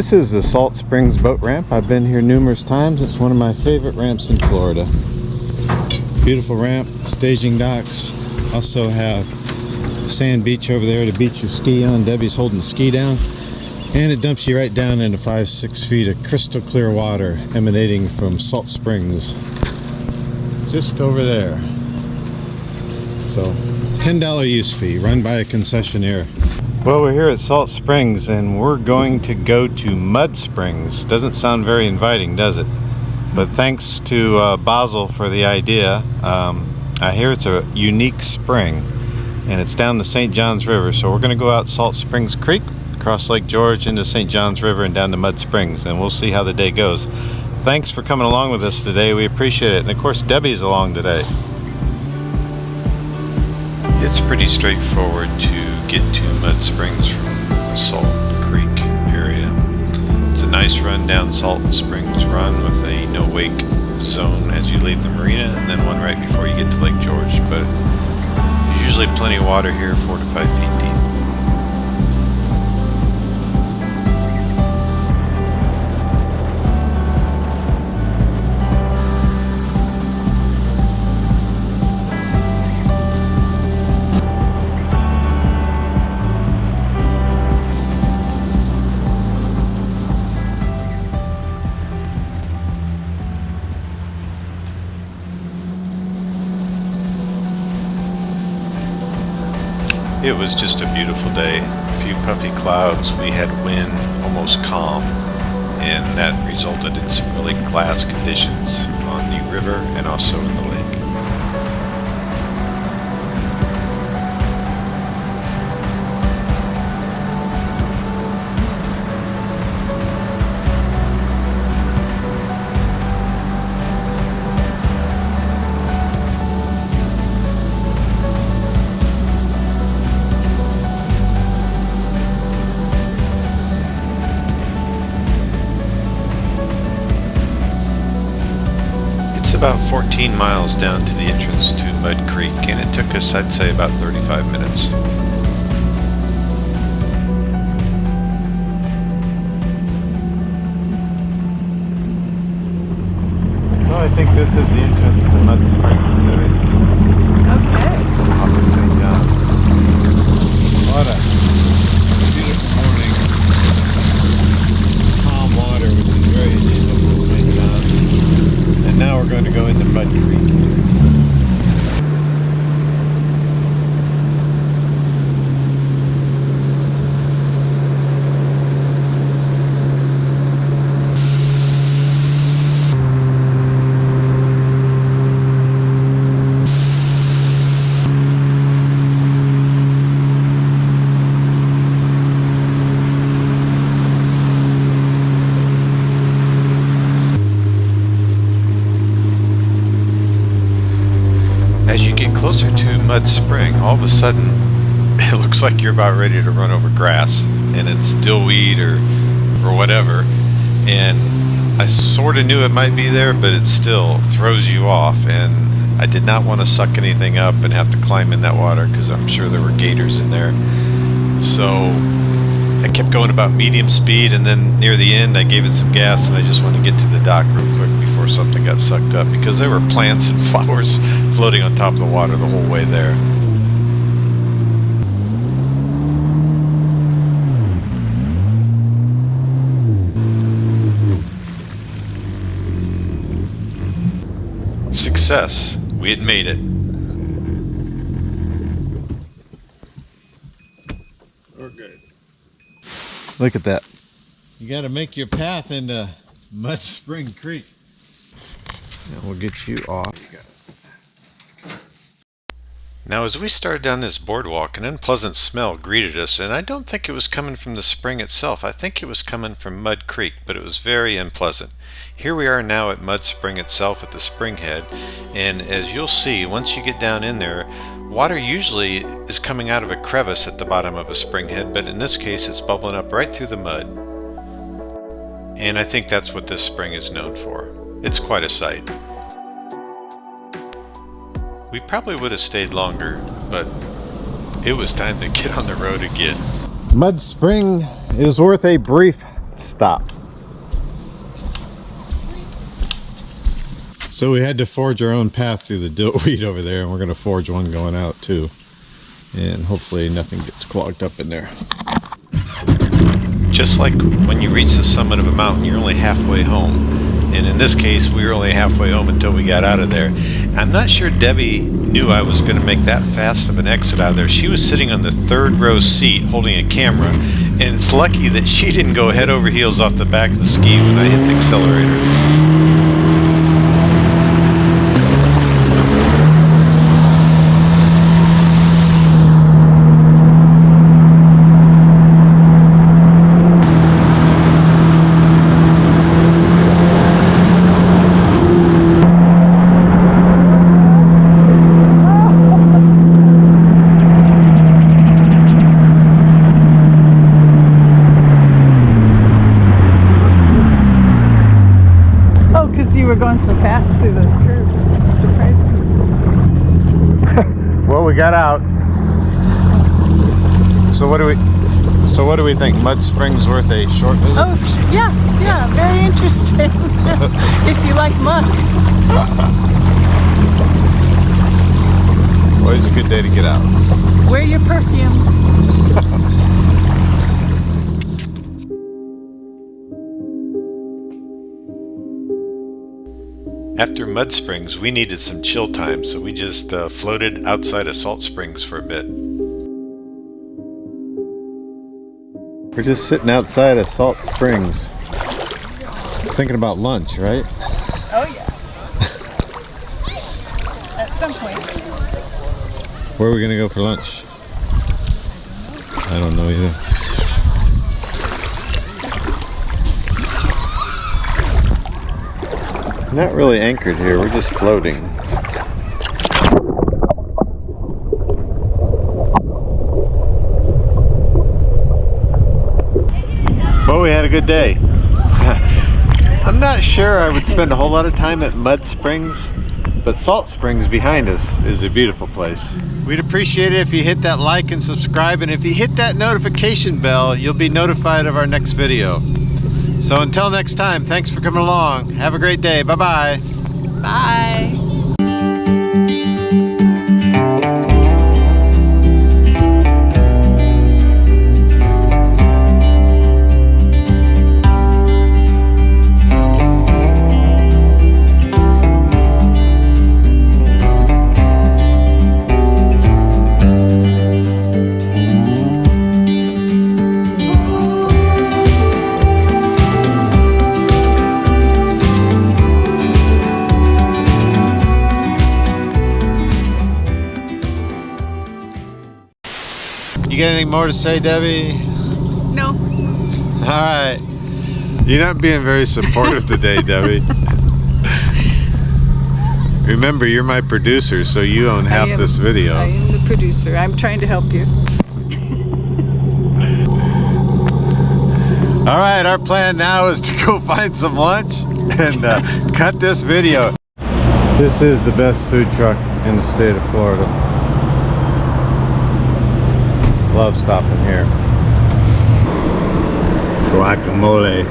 This is the Salt Springs boat ramp. I've been here numerous times. It's one of my favorite ramps in Florida. Beautiful ramp, staging docks. Also have sand beach over there to beach your ski on. Debbie's holding the ski down. And it dumps you right down into 5-6 feet of crystal clear water emanating from Salt Springs. Just over there. So, $10 use fee, run by a concessionaire. Well, we're here at Salt Springs and we're going to go to Mud Springs. Doesn't sound very inviting, does it? But thanks to Basel for the idea. I hear it's a unique spring and it's down the St. Johns River. So we're going to go out Salt Springs Creek, across Lake George into St. Johns River and down to Mud Springs, and we'll see how the day goes. Thanks for coming along with us today. We appreciate it. And of course, Debbie's along today. It's pretty straightforward to get to Mud Springs from the Salt Creek area. It's a nice run down Salt Springs run with a no wake zone as you leave the marina, and then one right before you get to Lake George. But there's usually plenty of water here, 4 to 5 feet deep. It was just a beautiful day. A few puffy clouds, we had wind, almost calm, and that resulted in some really glass conditions on the river and also in the lake. About 14 miles down to the entrance to Mud Creek, and it took us, I'd say, about 35 minutes. So I think this is the entrance to Mud Springs. Okay. Off of St. John's. What a beautiful morning. Calm water, which is very deep into St. John's. And now we're going to go into Mud Creek. As you get closer to Mud Spring, all of a sudden, it looks like you're about ready to run over grass, and it's dillweed or whatever, and I sort of knew it might be there, but it still throws you off, and I did not want to suck anything up and have to climb in that water because I'm sure there were gators in there. So I kept going about medium speed, and then near the end I gave it some gas, and I just wanted to get to the dock real quick before something got sucked up, because there were plants and flowers floating on top of the water the whole way there. Success. We had made it. We're good. Look at that. You got to make your path into Mud Spring Creek. And we'll get you off. Now, as we started down this boardwalk, an unpleasant smell greeted us, and I don't think it was coming from the spring itself. I think it was coming from Mud Creek, but it was very unpleasant. Here we are now at Mud Spring itself at the spring head, and as you'll see, once you get down in there, water usually is coming out of a crevice at the bottom of a spring head, but in this case it's bubbling up right through the mud. And I think that's what this spring is known for. It's quite a sight. We probably would have stayed longer, but it was time to get on the road again. Mud Spring is worth a brief stop. stop. So we had to forge our own path through the diltweed over there, and we're going to forge one going out too. And hopefully nothing gets clogged up in there. Just like when you reach the summit of a mountain, you're only halfway home. And in this case, we were only halfway home until we got out of there. I'm not sure Debbie knew I was going to make that fast of an exit out of there. She was sitting on the third row seat holding a camera, and it's lucky that she didn't go head over heels off the back of the ski when I hit the accelerator. Well, we got out. So what do we think? Mud Springs worth a short visit? Oh, yeah, very interesting. If you like mud. Always a good day to get out. Wear your perfume. After Mud Springs, we needed some chill time, so we just floated outside of Salt Springs for a bit. We're just sitting outside of Salt Springs, thinking about lunch, right? Oh yeah. At some point. Where are we gonna go for lunch? I don't know either. Not really anchored here, we're just floating. Well, we had a good day. I'm not sure I would spend a whole lot of time at Mud Springs, but Salt Springs behind us is a beautiful place. We'd appreciate it if you hit that like and subscribe, and if you hit that notification bell, you'll be notified of our next video. So until next time, thanks for coming along. Have a great day. Bye-bye. Bye. You got anything more to say, Debbie? No. All right. You're not being very supportive today, Debbie. Remember, you're my producer, so you own half this video. I am the producer. I'm trying to help you. All right, our plan now is to go find some lunch and cut this video. This is the best food truck in the state of Florida. Love stopping here. Guacamole.